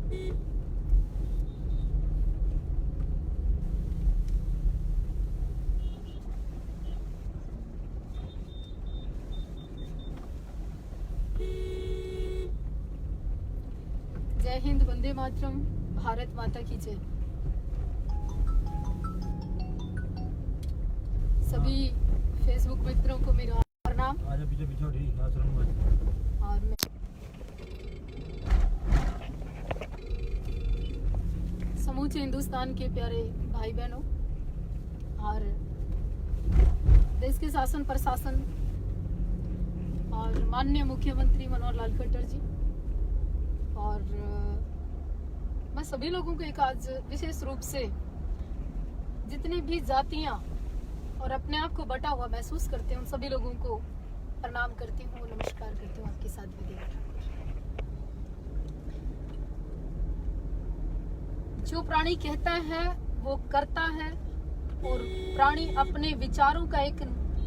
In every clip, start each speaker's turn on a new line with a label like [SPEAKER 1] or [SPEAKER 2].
[SPEAKER 1] जय हिंद, वंदे मातरम, भारत माता की जय। सभी फेसबुक मित्रों को मेरा प्रणाम। और मैं समूचे हिंदुस्तान के प्यारे भाई बहनों और देश के शासन प्रशासन और माननीय मुख्यमंत्री मनोहर लाल खट्टर जी और मैं सभी लोगों को एक आज विशेष रूप से जितनी भी जातियां और अपने आप को बटा हुआ महसूस करते हैं उन सभी लोगों को प्रणाम करती हूँ, नमस्कार करती हूँ। आपके साथ विजय ठाकुर। जो प्राणी कहता है वो करता है और प्राणी अपने विचारों का एक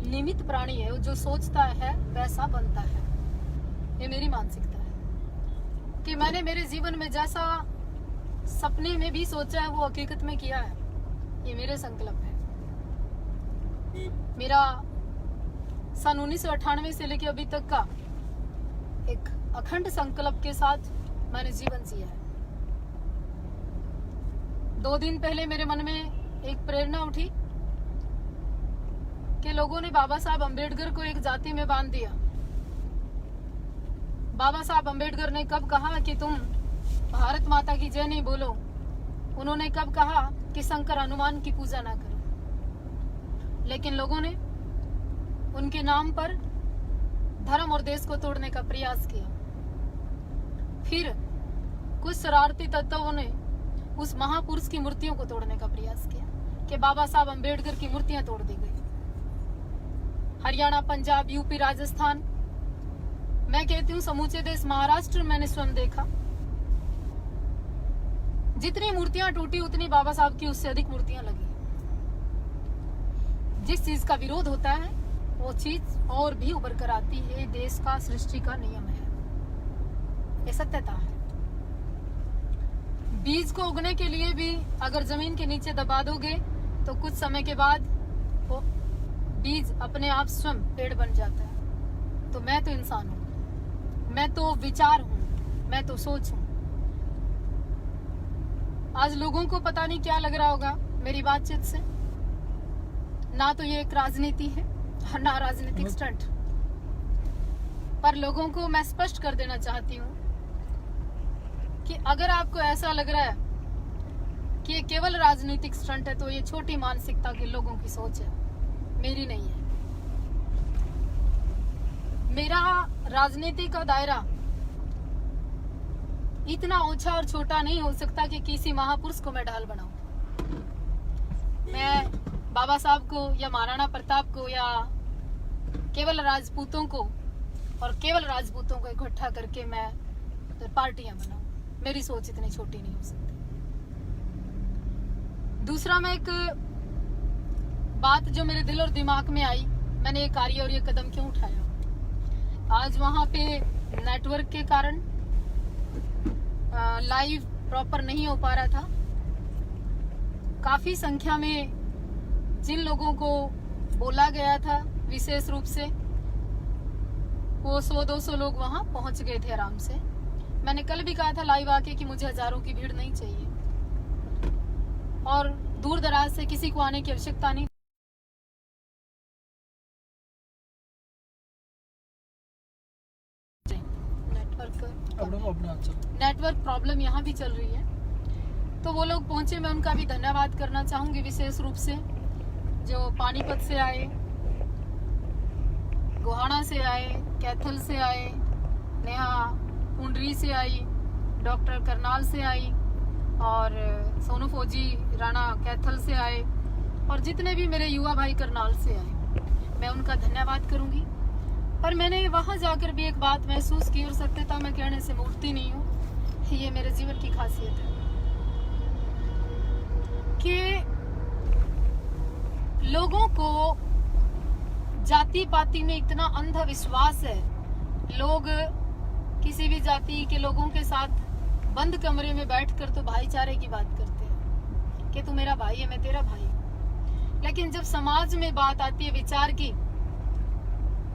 [SPEAKER 1] निमित्त प्राणी है। जो सोचता है वैसा बनता है। ये मेरी मानसिकता है कि मैंने मेरे जीवन में जैसा सपने में भी सोचा है वो हकीकत में किया है। ये मेरे संकल्प है। मेरा सन 1998 से लेकर अभी तक का एक अखंड संकल्प के साथ मैंने जीवन जिया है। 2 दिन पहले मेरे मन में एक प्रेरणा उठी कि लोगों ने बाबा साहब अम्बेडकर को एक जाति में बांध दिया। बाबा साहब अम्बेडकर ने कब कहा कि तुम भारत माता की जय नहीं बोलो? उन्होंने कब कहा कि शंकर हनुमान की पूजा ना करो? लेकिन लोगों ने उनके नाम पर धर्म और देश को तोड़ने का प्रयास किया। फिर कुछ शरारती तत्वों ने उस महापुरुष की मूर्तियों को तोड़ने का प्रयास किया कि बाबा साहब अम्बेडकर की मूर्तियां तोड़ दी गई। हरियाणा, पंजाब, यूपी, राजस्थान, मैं कहती हूँ समूचे देश, महाराष्ट्र मैंने स्वयं देखा। जितनी मूर्तियां टूटी उतनी बाबा साहब की उससे अधिक मूर्तियां लगी। जिस चीज का विरोध होता है वो चीज और भी उभर कर आती है। देश का, सृष्टि का नियम है, ये सत्यता है। बीज को उगने के लिए भी अगर जमीन के नीचे दबा दोगे तो कुछ समय के बाद वो बीज अपने आप स्वयं पेड़ बन जाता है। तो मैं तो इंसान हूं, मैं तो विचार हूं, मैं तो सोच हूं। आज लोगों को पता नहीं क्या लग रहा होगा मेरी बातचीत से। ना तो ये एक राजनीति है और ना राजनीतिक स्टंट, पर लोगों को मैं स्पष्ट कर देना चाहती हूँ कि अगर आपको ऐसा लग रहा है कि ये केवल राजनीतिक स्टंट है तो ये छोटी मानसिकता के लोगों की सोच है, मेरी नहीं है। मेरा राजनीति का दायरा इतना ऊंचा और छोटा नहीं हो सकता कि किसी महापुरुष को मैं ढाल बनाऊं। मैं बाबा साहब को या महाराणा प्रताप को या केवल राजपूतों को और केवल राजपूतों को इकट्ठा करके मैं पार्टियां बनाऊं। मेरी सोच इतनी छोटी नहीं हो सकती। दूसरा, मैं एक बात जो मेरे दिल और दिमाग में आई, मैंने ये कार्य और ये कदम क्यों उठाया। आज वहां पे नेटवर्क के कारण लाइव प्रॉपर नहीं हो पा रहा था। काफी संख्या में जिन लोगों को बोला गया था विशेष रूप से वो 100-200 लोग वहां पहुंच गए थे आराम से। मैंने कल भी कहा था लाइव आके कि मुझे हजारों की भीड़ नहीं चाहिए और दूर दराज से किसी को आने की आवश्यकता नहीं। नेटवर्क प्रॉब्लम यहाँ भी चल रही है। तो वो लोग पहुंचे, मैं उनका भी धन्यवाद करना चाहूंगी विशेष रूप से, जो पानीपत से आए, गोहाना से आए, कैथल से आए, नेहा पुंडरी से आई, डॉक्टर करनाल से आई और सोनू फौजी राणा कैथल से आए और जितने भी मेरे युवा भाई करनाल से आए, मैं उनका धन्यवाद करूंगी। पर मैंने वहां जाकर भी एक बात महसूस की और सत्यता मैं कहने से मूर्ति नहीं हूँ, ये मेरे जीवन की खासियत है कि लोगों को जाति पाति में इतना अंधविश्वास है। लोग किसी भी जाति के लोगों के साथ बंद कमरे में बैठकर तो भाईचारे की बात करते हैं कि तू मेरा भाई है, मैं तेरा भाई हूं। लेकिन जब समाज में बात आती है विचार की,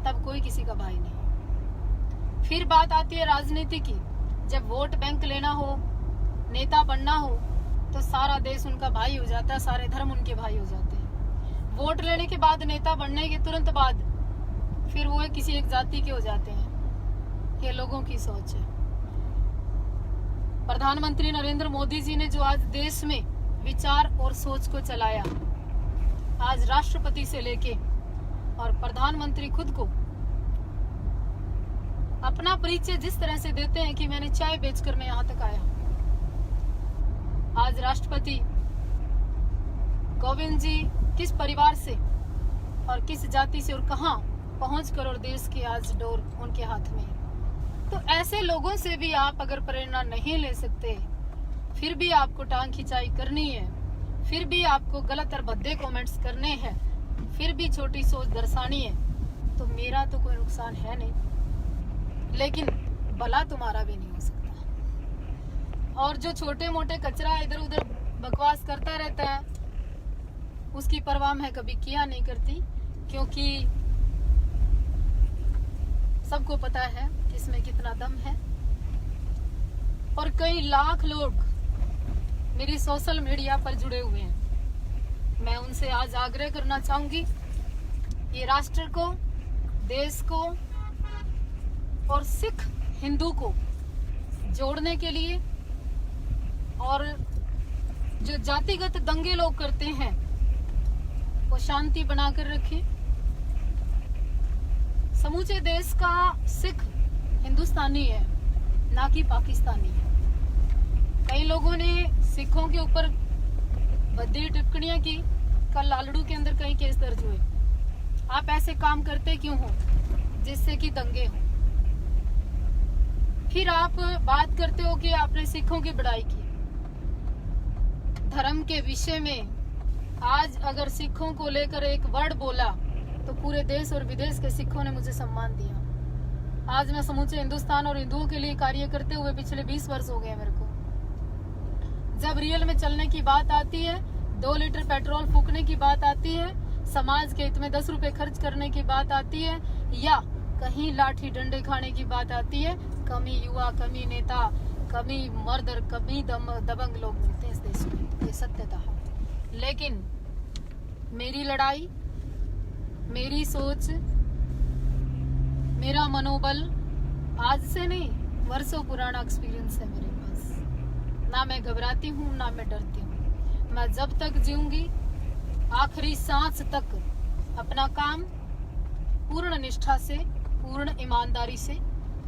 [SPEAKER 1] तब कोई किसी का भाई नहीं। फिर बात आती है राजनीति की, जब वोट बैंक लेना हो, नेता बनना हो, तो सारा देश उनका भाई हो जाता है, सारे धर्म उनके भाई हो जाते हैं। वोट लेने के बाद, नेता बनने के तुरंत बाद फिर वो किसी एक जाति के हो जाते हैं। ये लोगों की सोच है। प्रधानमंत्री नरेंद्र मोदी जी ने जो आज देश में विचार और सोच को चलाया, आज राष्ट्रपति से लेके और प्रधानमंत्री खुद को अपना परिचय जिस तरह से देते हैं कि मैंने चाय बेचकर मैं यहां तक आया। आज राष्ट्रपति कोविंद जी किस परिवार से और किस जाति से और कहां पहुंचकर, और देश की आज डोर उनके हाथ में है। तो ऐसे लोगों से भी आप अगर प्रेरणा नहीं ले सकते, फिर भी आपको टांग खिंचाई करनी है, फिर भी आपको गलत और भद्दे कमेंट्स करने हैं, फिर भी छोटी सोच दर्शानी है, तो मेरा तो कोई नुकसान है नहीं, लेकिन भला तुम्हारा भी नहीं हो सकता। और जो छोटे मोटे कचरा इधर उधर बकवास करता रहता है, उसकी परवाह मैं कभी किया नहीं करती, क्योंकि सबको पता है कि इसमें कितना दम है। और कई लाख लोग मेरी सोशल मीडिया पर जुड़े हुए हैं। मैं उनसे आज आग्रह करना चाहूंगी, ये राष्ट्र को, देश को और सिख हिंदू को जोड़ने के लिए, और जो जातिगत दंगे लोग करते हैं वो शांति बनाकर रखें। समूचे देश का सिख हिंदुस्तानी है, ना कि पाकिस्तानी है। कई लोगों ने सिखों के ऊपर भद्दी टिप्पणियां की। कल लालड़ू के अंदर कई केस दर्ज हुए। आप ऐसे काम करते क्यों हो जिससे कि दंगे हो? फिर आप बात करते हो कि आपने सिखों की बड़ाई की। धर्म के विषय में आज अगर सिखों को लेकर एक वर्ड बोला तो पूरे देश और विदेश के सिखों ने मुझे सम्मान दिया। आज मैं समूचे हिंदुस्तान और हिंदुओं के लिए कार्य करते हुए पिछले 20 वर्ष हो गए मेरे को। जब रियल में चलने की बात आती है, 2 लीटर पेट्रोल फूकने की बात आती है, समाज के हित में 10 रुपए खर्च करने की बात आती है, या कहीं लाठी डंडे खाने की बात आती है, कमी युवा, कमी नेता, कमी मर्द और कमी दबंग लोग मिलते हैं इस देश में। ये सत्यता है। लेकिन मेरी लड़ाई, मेरी सोच, मेरा मनोबल आज से नहीं, वर्षों पुराना एक्सपीरियंस है मेरे पास। ना मैं घबराती हूँ, ना मैं डरती हूँ। मैं जब तक जीऊंगी, आखिरी सांस तक अपना काम पूर्ण निष्ठा से, पूर्ण ईमानदारी से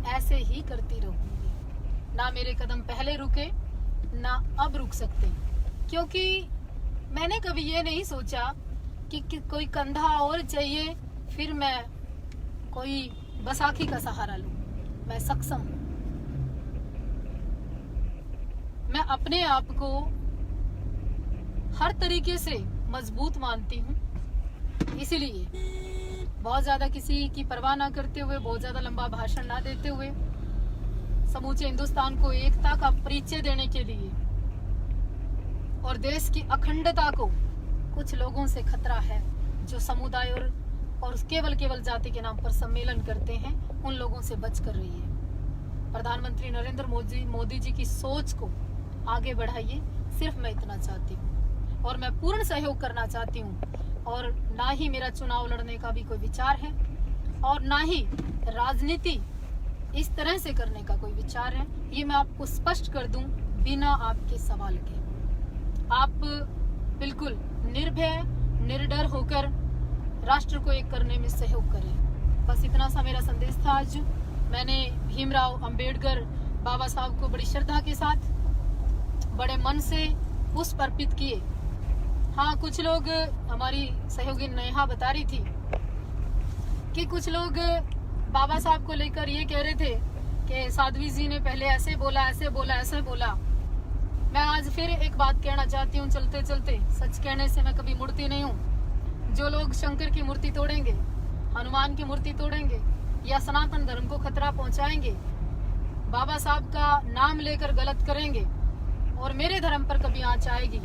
[SPEAKER 1] ऐसे ही करती रहूंगी। ना मेरे कदम पहले रुके, ना अब रुक सकते, क्योंकि मैंने कभी ये नहीं सोचा कि कोई कंधा और चाहिए फिर मैं कोई बैसाखी का सहारा लूं। मैं सक्षम हूं। मैं अपने आप को हर तरीके से मजबूत मानती हूं। इसीलिए बहुत ज्यादा किसी की परवाह ना करते हुए, बहुत ज्यादा लंबा भाषण ना देते हुए, समूचे हिंदुस्तान को एकता का परिचय देने के लिए और देश की अखंडता को कुछ लोगों से खतरा है, जो समुदाय और केवल जाति के नाम पर सम्मेलन करते हैं, उन लोगों से बच कर रही है। प्रधानमंत्री नरेंद्र मोदी जी की सोच को आगे बढ़ाइए, सिर्फ मैं इतना चाहती हूँ। और मैं पूर्ण सहयोग करना चाहती हूँ। और ना ही मेरा चुनाव लड़ने का भी कोई विचार है, और ना ही राजनीति इस तरह से करने का कोई विचार है। ये मैं आपको स्पष्ट कर दूं बिना आपके सवाल के। आप बिल्कुल निर्भय, निडर होकर राष्ट्र को एक करने में सहयोग करें। बस इतना सा मेरा संदेश था आज। मैंने भीमराव अंबेडकर बाबा साहब को बड़ी श्रद्धा के साथ, बड़े मन से पुष्प अर्पित किए। हाँ, कुछ लोग, हमारी सहयोगी नेहा बता रही थी कि कुछ लोग बाबा साहब को लेकर ये कह रहे थे कि साध्वी जी ने पहले ऐसे बोला, ऐसे बोला, ऐसे बोला। मैं आज फिर एक बात कहना चाहती हूँ चलते चलते। सच कहने से मैं कभी मुड़ती नहीं हूँ। जो लोग शंकर की मूर्ति तोड़ेंगे, हनुमान की मूर्ति तोड़ेंगे या सनातन धर्म को खतरा पहुंचाएंगे, बाबा साहब का नाम लेकर गलत करेंगे और मेरे धर्म पर कभी आंच आएगी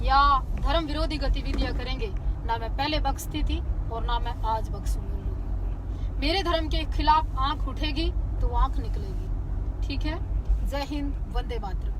[SPEAKER 1] या धर्म विरोधी गतिविधियां करेंगे, ना मैं पहले बख्शती थी और ना मैं आज बख्शूंगी उन लोगों को। मेरे धर्म के खिलाफ आंख उठेगी तो आंख निकलेगी। ठीक है। जय हिंद, वंदे मातरम।